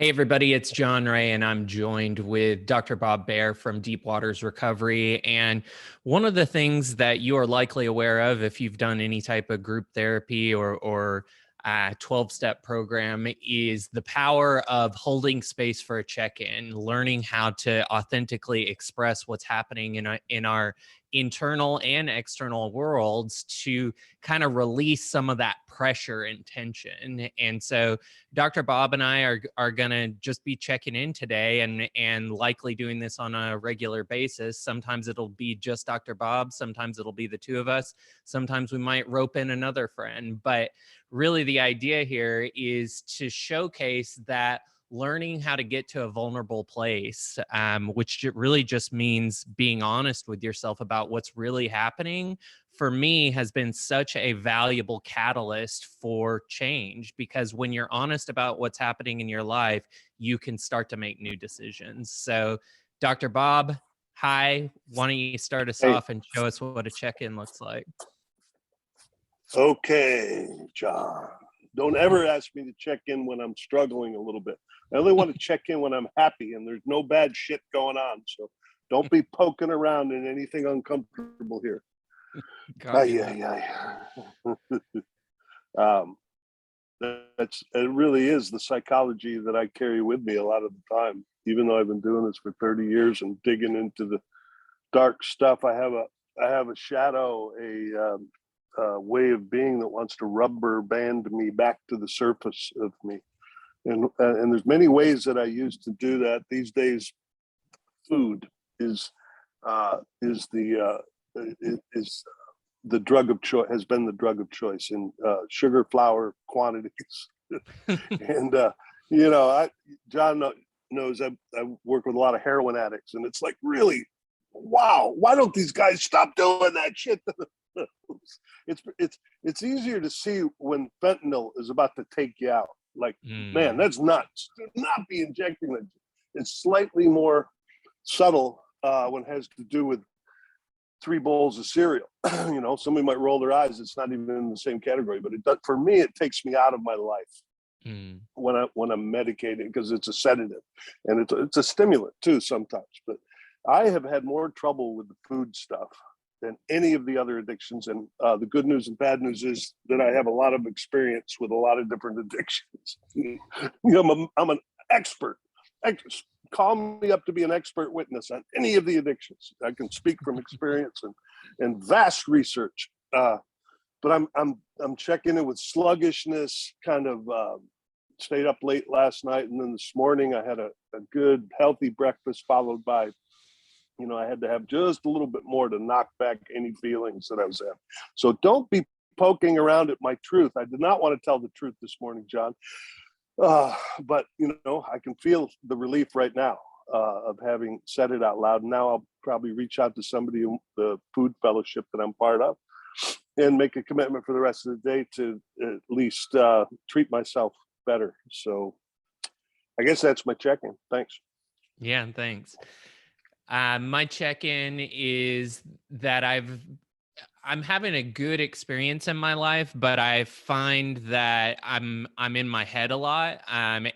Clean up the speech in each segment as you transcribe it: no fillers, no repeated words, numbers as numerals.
Hey, everybody, it's Jon Ray, and I'm joined with Dr. Bob Beare from Deep Waters Recovery. And one of the things that you are likely aware of if you've done any type of group therapy or 12-step program is the power of holding space for a check-in, learning how to authentically express what's happening in our internal and external worlds to kind of release some of that pressure and tension. And so Dr. Bob and I are gonna just be checking in today and likely doing this on a regular basis. Sometimes it'll be just Dr. Bob, sometimes it'll be the two of us, sometimes we might rope in another friend. But really the idea here is to showcase that learning how to get to a vulnerable place, which really just means being honest with yourself about what's really happening, for me has been such a valuable catalyst for change, because when you're honest about what's happening in your life, you can start to make new decisions. So, Dr. Bob, hi, why don't you start us Hey, off and show us what a check-in looks like? okay, John. Don't ever ask me to check in when I'm struggling a little bit. I only want to check in when I'm happy and there's no bad shit going on. So don't be poking around in anything uncomfortable here. Copy Yeah, that. yeah. Um, it really is the psychology that I carry with me a lot of the time. Even though I've been doing this for 30 years and digging into the dark stuff, I have a shadow, a way of being that wants to rubber band me back to the surface of me. And there's many ways that I use to do that. These days, food is the drug of choice, has been the drug of choice in sugar, flour quantities. And John knows I work with a lot of heroin addicts, and it's like, really, wow, why don't these guys stop doing that shit? It's easier to see when fentanyl is about to take you out. Like, man, that's nuts. Do not be injecting it. It's slightly more subtle when it has to do with 3 bowls of cereal. Somebody might roll their eyes. It's not even in the same category, but it does, for me, it takes me out of my life when I'm medicated, because it's a sedative and it's a stimulant too sometimes. But I have had more trouble with the food stuff than any of the other addictions. And the good news and bad news is that I have a lot of experience with a lot of different addictions. I'm an expert. Call me up to be an expert witness on any of the addictions. I can speak from experience and vast research. But I'm checking in with sluggishness, kind of stayed up late last night. And then this morning I had a good, healthy breakfast followed by, I had to have just a little bit more to knock back any feelings that I was at. So don't be poking around at my truth. I did not want to tell the truth this morning, John. But, I can feel the relief right now of having said it out loud. Now I'll probably reach out to somebody in the food fellowship that I'm part of and make a commitment for the rest of the day to at least treat myself better. So I guess that's my check-in. Thanks. Yeah, thanks. My check-in is that I'm having a good experience in my life, but I find that I'm in my head a lot, and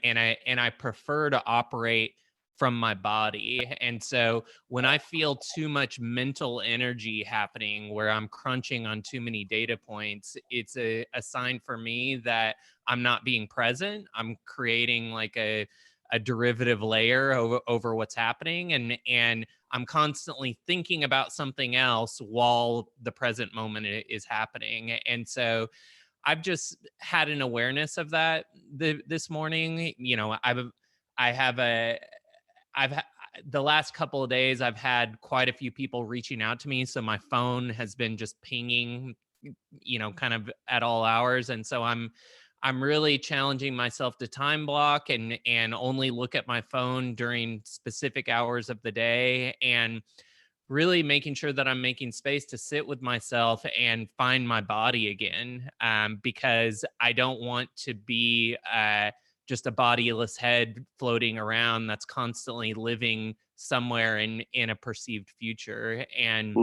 I prefer to operate from my body. And so when I feel too much mental energy happening, where I'm crunching on too many data points, it's a sign for me that I'm not being present. I'm creating like a derivative layer over what's happening, and I'm constantly thinking about something else while the present moment is happening. And so I've just had an awareness of that this morning. I have a I've had the last couple of days I've had quite a few people reaching out to me, so my phone has been just pinging, kind of at all hours. And so I'm really challenging myself to time block and only look at my phone during specific hours of the day, and really making sure that I'm making space to sit with myself and find my body again, because I don't want to be just a bodiless head floating around that's constantly living somewhere in a perceived future. And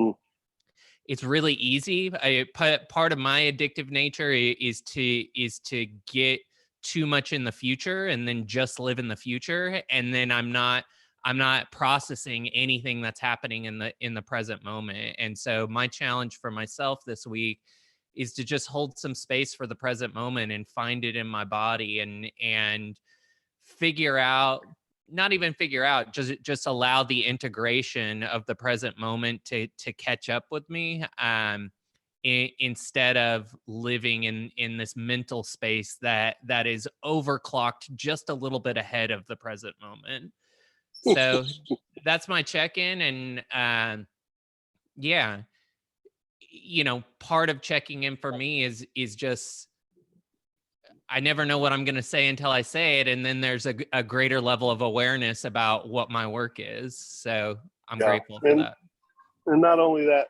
it's really easy. Part of my addictive nature is to get too much in the future and then just live in the future, and then I'm not processing anything that's happening in the present moment. And so my challenge for myself this week is to just hold some space for the present moment and find it in my body, and figure out, not even figure out, just allow the integration of the present moment to catch up with me, instead of living in this mental space that is overclocked just a little bit ahead of the present moment. So that's my check-in. And yeah, part of checking in for me is just, I never know what I'm going to say until I say it. And then there's a greater level of awareness about what my work is. So I'm grateful for that. And not only that,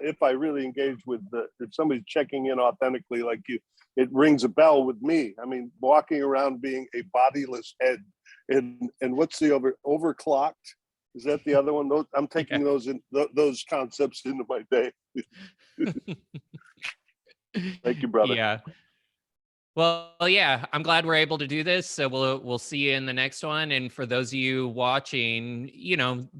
if I really engage with if somebody's checking in authentically like you, it rings a bell with me. I mean, walking around being a bodiless head, and what's the overclocked? Is that the other one? I'm taking those concepts into my day. Thank you, brother. Yeah. Well, yeah, I'm glad we're able to do this. So we'll see you in the next one. And for those of you watching,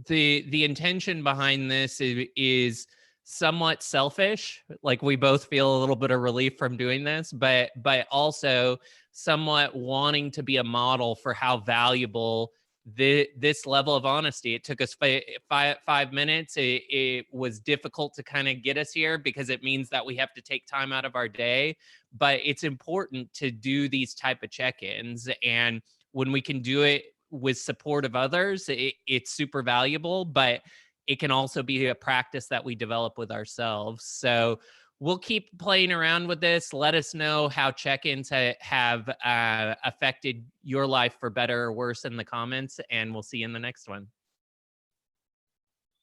the intention behind this is somewhat selfish. Like, we both feel a little bit of relief from doing this, but also somewhat wanting to be a model for how valuable this level of honesty. It took us 5 minutes. It was difficult to kind of get us here because it means that we have to take time out of our day, but it's important to do these type of check-ins. And when we can do it with support of others, it's super valuable, but it can also be a practice that we develop with ourselves. So we'll keep playing around with this. Let us know how check-ins have affected your life for better or worse in the comments, and we'll see you in the next one.